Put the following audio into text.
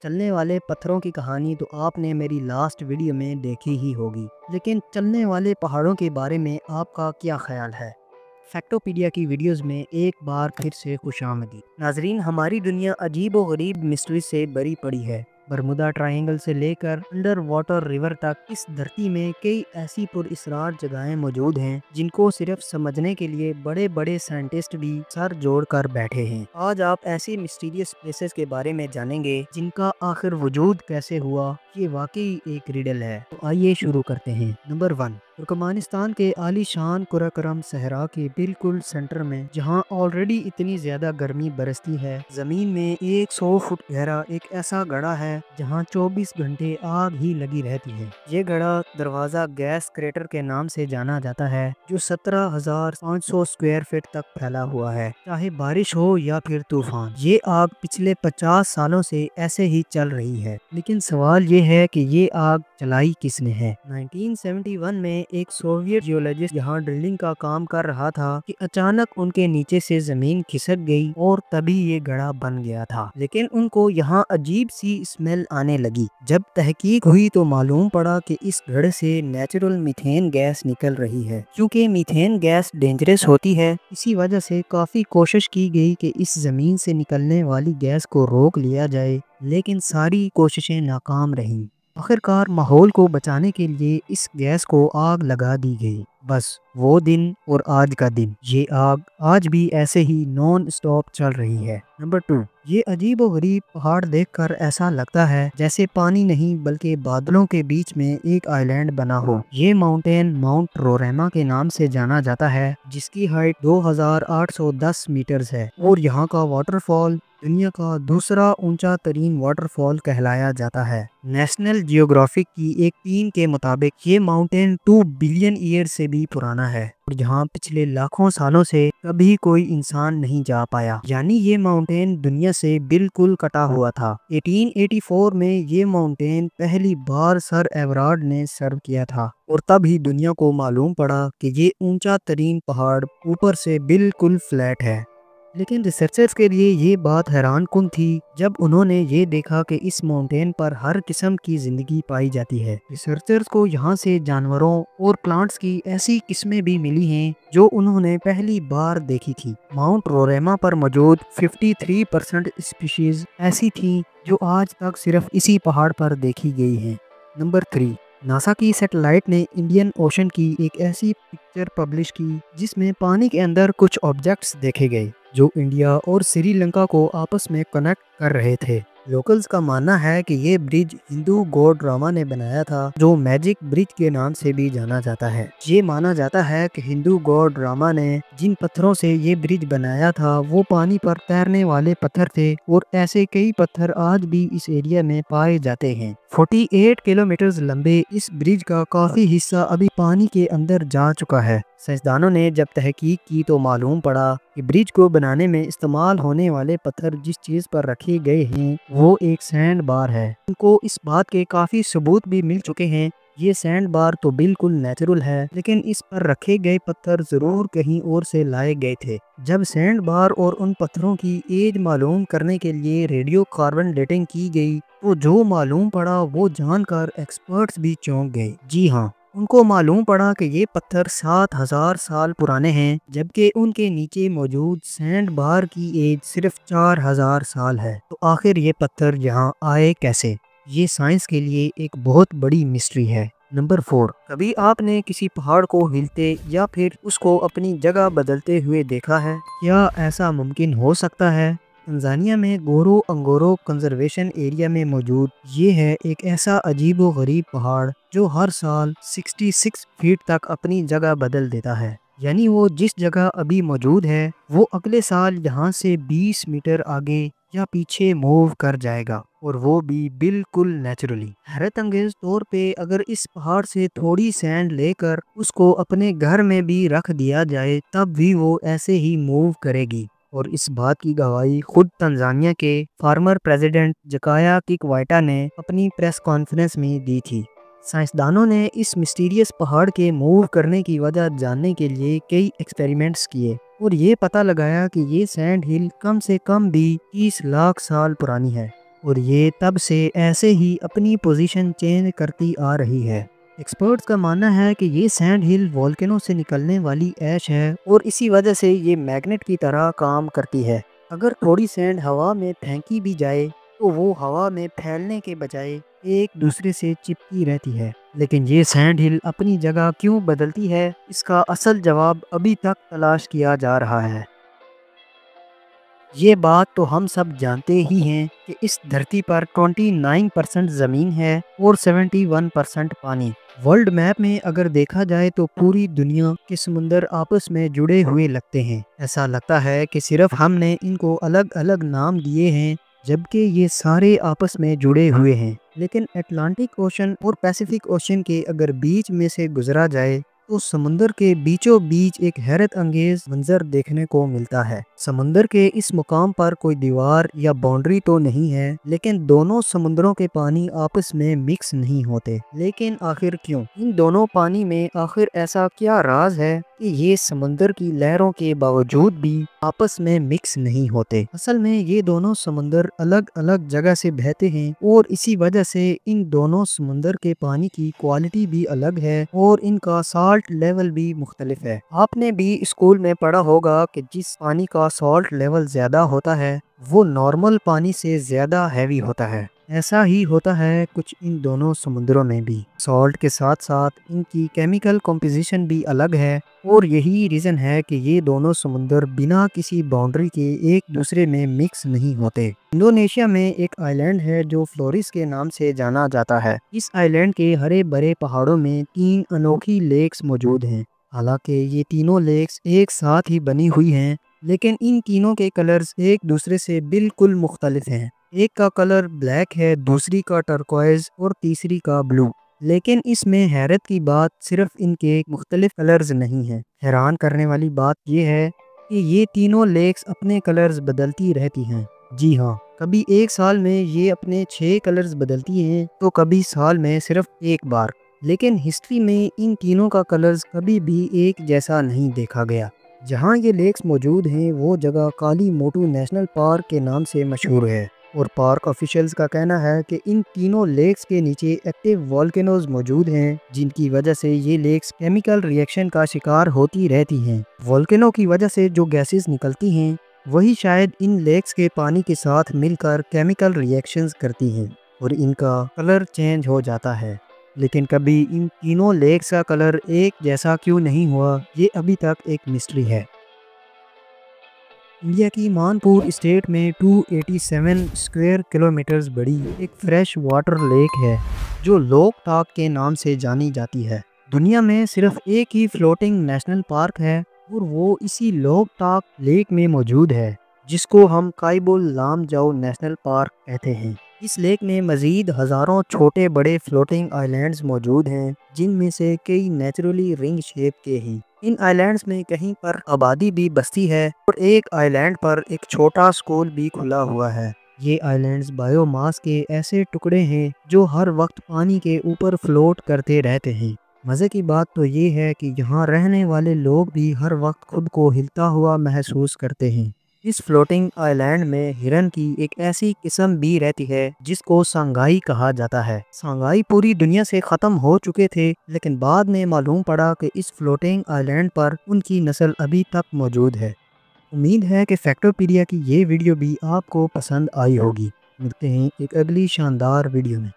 چلنے والے پتھروں کی کہانی تو آپ نے میری لاسٹ ویڈیو میں دیکھی ہی ہوگی، لیکن چلنے والے پہاڑوں کے بارے میں آپ کا کیا خیال ہے؟ فیکٹوپیڈیا کی ویڈیوز میں ایک بار پھر سے خوش آمدید۔ ناظرین، ہماری دنیا عجیب و غریب مسٹری سے بری پڑی ہے۔ برمودا ٹرائنگل سے لے کر انڈر واٹر ریور تک اس دھرتی میں کئی ایسی پر اسرار جگہیں موجود ہیں جن کو صرف سمجھنے کے لیے بڑے بڑے سائنٹسٹ بھی سر جوڑ کر بیٹھے ہیں۔ آج آپ ایسی مسٹیریس پلیسز کے بارے میں جانیں گے جن کا آخر وجود کیسے ہوا۔ یہ واقعی ایک ریڈل ہے، تو آئیے شروع کرتے ہیں۔ نمبر 1، ترکمانستان کے عالی شان قراقرم صحرا کے بالکل سینٹر میں، جہاں آلریڈی اتنی زیادہ گرمی برستی ہے، زمین میں 100 فٹ گہرا ایک ایسا گڑھا ہے جہاں 24 گھنٹے آگ ہی لگی رہتی ہے۔ یہ گڑھا دروازہ گیس کریٹر کے نام سے جانا جاتا ہے، جو 17,500 اسکوائر فٹ تک پھیلا ہوا ہے، چاہے بارش ہو یا پھر طوفان۔ یہ آگ پچھلے 50 سالوں سے ایسے ہی چل رہی ہے، لیکن سوال یہ ہے کہ یہ آگ چلائی کس نے ہے؟ 1971 میں ایک سوویت جیولوجسٹ یہاں ڈرلنگ کا کام کر رہا تھا کہ اچانک ان کے نیچے سے زمین کھسک گئی اور تبھی یہ گڑھا بن گیا تھا، لیکن ان کو یہاں عجیب سی اسمیل آنے لگی۔ جب تحقیق ہوئی تو معلوم پڑا کہ اس گڑھے سے نیچرل میتھین گیس نکل رہی ہے۔ کیونکہ میتھین گیس ڈینجرس ہوتی ہے، اسی وجہ سے کافی کوشش کی گئی کہ اس زمین سے نکلنے والی گیس کو روک لیا جائے، لیکن ساری کوششیں ناکام رہیں۔ آخرکار ماحول کو بچانے کے لیے اس گیس کو آگ لگا دی گئی۔ بس وہ دن اور آج کا دن، یہ آگ آج بھی ایسے ہی نان اسٹاپ چل رہی ہے۔ نمبر 2، یہ عجیب و غریب پہاڑ دیکھ کر ایسا لگتا ہے جیسے پانی نہیں بلکہ بادلوں کے بیچ میں ایک آئی لینڈ بنا ہو۔ یہ ماؤنٹین ماؤنٹ روریما کے نام سے جانا جاتا ہے، جس کی ہائٹ 2810 میٹرز ہے، اور یہاں کا واٹر فال دنیا کا دوسرا اونچا ترین واٹر فال کہلایا جاتا ہے۔ نیشنل جیوگرافک کی ایک ٹیم کے مطابق یہ ماؤنٹین 2 بلین ایئر سے بھی پرانا ہے، اور جہاں پچھلے لاکھوں سالوں سے کبھی کوئی انسان نہیں جا پایا، یعنی یہ ماؤنٹین دنیا سے بالکل کٹا ہوا تھا۔ 1884 میں یہ ماؤنٹین پہلی بار سر ایورارڈ نے سرو کیا تھا، اور تب ہی دنیا کو معلوم پڑا کہ یہ اونچا ترین پہاڑ اوپر سے بالکل فلیٹ ہے۔ لیکن ریسرچرز کے لیے یہ بات حیران کن تھی جب انہوں نے یہ دیکھا کہ اس ماؤنٹین پر ہر قسم کی زندگی پائی جاتی ہے۔ ریسرچرز کو یہاں سے جانوروں اور پلانٹس کی ایسی قسمیں بھی ملی ہیں جو انہوں نے پہلی بار دیکھی تھی۔ ماؤنٹ روریما پر موجود 53% اسپیشیز ایسی تھیں جو آج تک صرف اسی پہاڑ پر دیکھی گئی ہیں۔ نمبر 3، ناسا کی سیٹلائٹ نے انڈین اوشن کی ایک ایسی پکچر پبلش کی جس میں پانی کے اندر کچھ آبجیکٹس دیکھے گئے جو انڈیا اور سری لنکا کو آپس میں کنیکٹ کر رہے تھے۔ لوکلز کا ماننا ہے کہ یہ برج ہندو گوڈ راما نے بنایا تھا، جو میجک برج کے نام سے بھی جانا جاتا ہے۔ یہ مانا جاتا ہے کہ ہندو گوڈ راما نے جن پتھروں سے یہ برج بنایا تھا وہ پانی پر تیرنے والے پتھر تھے، اور ایسے کئی پتھر آج بھی اس ایریا میں پائے جاتے ہیں۔ 48 کلومیٹرز لمبے اس برج کا کافی حصہ ابھی پانی کے اندر جا چکا ہے۔ سائنسدانوں نے جب تحقیق کی تو معلوم پڑا کہ برج کو بنانے میں استعمال ہونے والے پتھر جس چیز پر رکھے گئے ہیں وہ ایک سینڈ بار ہے۔ ان کو اس بات کے کافی ثبوت بھی مل چکے ہیں۔ یہ سینڈ بار تو بالکل نیچرل ہے، لیکن اس پر رکھے گئے پتھر ضرور کہیں اور سے لائے گئے تھے۔ جب سینڈ بار اور ان پتھروں کی ایج معلوم کرنے کے لیے ریڈیو کاربن ڈیٹنگ کی گئی تو جو معلوم پڑا وہ جان کر ایکسپرٹس بھی چونک گئے۔ جی ہاں، ان کو معلوم پڑا کہ یہ پتھر 7,000 سال پرانے ہیں، جبکہ ان کے نیچے موجود سینڈ بار کی ایج صرف 4,000 سال ہے۔ تو آخر یہ پتھر یہاں آئے کیسے؟ یہ سائنس کے لیے ایک بہت بڑی مسٹری ہے۔ نمبر 4، کبھی آپ نے کسی پہاڑ کو ہلتے یا پھر اس کو اپنی جگہ بدلتے ہوئے دیکھا ہے؟ کیا ایسا ممکن ہو سکتا ہے؟ تنزانیہ میں گورو انگورو کنزرویشن ایریا میں موجود یہ ہے ایک ایسا عجیب و غریب پہاڑ جو ہر سال 66 فیٹ تک اپنی جگہ بدل دیتا ہے، یعنی وہ جس جگہ ابھی موجود ہے وہ اگلے سال یہاں سے 20 میٹر آگے یا پیچھے موو کر جائے گا، اور وہ بھی بالکل نیچرلی۔ حیرت انگیز طور پہ اگر اس پہاڑ سے تھوڑی سینڈ لے کر اس کو اپنے گھر میں بھی رکھ دیا جائے تب بھی وہ ایسے ہی موو کرے گی، اور اس بات کی گواہی خود تنزانیہ کے فارمر پریزیڈنٹ جکایا ککوائٹا نے اپنی پریس کانفرنس میں دی تھی۔ سائنسدانوں نے اس مسٹیریس پہاڑ کے موو کرنے کی وجہ جاننے کے لیے کئی ایکسپیریمنٹس کیے، اور یہ پتہ لگایا کہ یہ سینڈ ہل کم سے کم بھی 30 لاکھ سال پرانی ہے۔ اور یہ تب سے ایسے ہی اپنی پوزیشن چینج کرتی آ رہی ہے۔ ایکسپرٹس کا ماننا ہے کہ یہ سینڈ ہل والکینو سے نکلنے والی ایش ہے اور اسی وجہ سے یہ میگنیٹ کی طرح کام کرتی ہے۔ اگر تھوڑی سینڈ ہوا میں پھینکی بھی جائے تو وہ ہوا میں پھیلنے کے بجائے ایک دوسرے سے چپکی رہتی ہے۔ لیکن یہ سینڈ ہل اپنی جگہ کیوں بدلتی ہے، اس کا اصل جواب ابھی تک تلاش کیا جا رہا ہے۔ یہ بات تو ہم سب جانتے ہی ہیں کہ اس دھرتی پر 29% زمین ہے اور 71% پانی۔ ورلڈ میپ میں اگر دیکھا جائے تو پوری دنیا کے سمندر آپس میں جڑے ہوئے لگتے ہیں۔ ایسا لگتا ہے کہ صرف ہم نے ان کو الگ الگ نام دیے ہیں، جبکہ یہ سارے آپس میں جڑے ہوئے ہیں۔ لیکن اٹلانٹک اوشن اور پیسیفک اوشن کے اگر بیچ میں سے گزرا جائے تو سمندر کے بیچوں بیچ ایک حیرت انگیز منظر دیکھنے کو ملتا ہے۔ سمندر کے اس مقام پر کوئی دیوار یا باؤنڈری تو نہیں ہے، لیکن دونوں سمندروں کے پانی آپس میں مکس نہیں ہوتے۔ لیکن آخر کیوں؟ ان دونوں پانی میں آخر ایسا کیا راز ہے کہ یہ سمندر کی لہروں کے باوجود بھی آپس میں مکس نہیں ہوتے؟ اصل میں یہ دونوں سمندر الگ الگ جگہ سے بہتے ہیں اور اسی وجہ سے ان دونوں سمندر کے پانی کی کوالٹی بھی الگ ہے اور ان کا سالٹ لیول بھی مختلف ہے۔ آپ نے بھی اسکول میں پڑھا ہوگا کہ جس پانی کا سالٹ لیول زیادہ ہوتا ہے وہ نارمل پانی سے زیادہ ہیوی ہوتا ہے۔ ایسا ہی ہوتا ہے کچھ ان دونوں سمندروں میں بھی۔ سالٹ کے ساتھ ساتھ ان کی کیمیکل کمپوزیشن بھی الگ ہے اور یہی ریزن ہے کہ یہ دونوں سمندر بنا کسی باؤنڈری کے ایک دوسرے میں مکس نہیں ہوتے۔ انڈونیشیا میں ایک آئی لینڈ ہے جو فلورس کے نام سے جانا جاتا ہے۔ اس آئی لینڈ کے ہرے بھرے پہاڑوں میں 3 انوکھی لیکس موجود ہیں۔ حالانکہ یہ تینوں لیکس ایک ساتھ ہی بنی ہوئی ہیں، لیکن ان تینوں کے کلرز ایک دوسرے سے بالکل مختلف ہیں۔ ایک کا کلر بلیک ہے، دوسری کا ٹرکوائز اور تیسری کا بلو۔ لیکن اس میں حیرت کی بات صرف ان کے مختلف کلرز نہیں ہیں۔ حیران کرنے والی بات یہ ہے کہ یہ تینوں لیکس اپنے کلرز بدلتی رہتی ہیں۔ جی ہاں، کبھی ایک سال میں یہ اپنے 6 کلرز بدلتی ہیں تو کبھی سال میں صرف ایک بار۔ لیکن ہسٹری میں ان تینوں کا کلرز کبھی بھی ایک جیسا نہیں دیکھا گیا۔ جہاں یہ لیکس موجود ہیں وہ جگہ کالی موٹو نیشنل پارک کے نام سے مشہور ہے، اور پارک آفیشلز کا کہنا ہے کہ ان تینوں لیکس کے نیچے ایکٹیو والکینوز موجود ہیں، جن کی وجہ سے یہ لیکس کیمیکل ری ایکشن کا شکار ہوتی رہتی ہیں۔ والکینو کی وجہ سے جو گیسز نکلتی ہیں وہی شاید ان لیکس کے پانی کے ساتھ مل کر کیمیکل ری ایکشنز کرتی ہیں اور ان کا کلر چینج ہو جاتا ہے۔ لیکن کبھی ان تینوں لیکس کا کلر ایک جیسا کیوں نہیں ہوا، یہ ابھی تک ایک مسٹری ہے۔ انڈیا کی مانپور اسٹیٹ میں 287 اسکوائر کلومیٹرز بڑی ایک فریش واٹر لیک ہے جو لوک ٹاک کے نام سے جانی جاتی ہے۔ دنیا میں صرف ایک ہی فلوٹنگ نیشنل پارک ہے اور وہ اسی لوک ٹاک لیک میں موجود ہے، جس کو ہم کائبول لام جاؤ نیشنل پارک کہتے ہیں۔ اس لیک میں مزید ہزاروں چھوٹے بڑے فلوٹنگ آئی لینڈز موجود ہیں، جن میں سے کئی نیچرلی رنگ شیپ کے ہیں۔ ان آئی لینڈز میں کہیں پر آبادی بھی بستی ہے اور ایک آئی لینڈ پر ایک چھوٹا اسکول بھی کھلا ہوا ہے۔ یہ آئی لینڈز بایو ماس کے ایسے ٹکڑے ہیں جو ہر وقت پانی کے اوپر فلوٹ کرتے رہتے ہیں۔ مزے کی بات تو یہ ہے کہ یہاں رہنے والے لوگ بھی ہر وقت خود کو ہلتا ہوا محسوس کرتے ہیں۔ اس فلوٹنگ آئی لینڈ میں ہرن کی ایک ایسی قسم بھی رہتی ہے جس کو سانگائی کہا جاتا ہے۔ سانگائی پوری دنیا سے ختم ہو چکے تھے، لیکن بعد میں معلوم پڑا کہ اس فلوٹنگ آئی لینڈ پر ان کی نسل ابھی تک موجود ہے۔ امید ہے کہ فیکٹوپیڈیا کی یہ ویڈیو بھی آپ کو پسند آئی ہوگی۔ ملتے ہیں ایک اگلی شاندار ویڈیو میں۔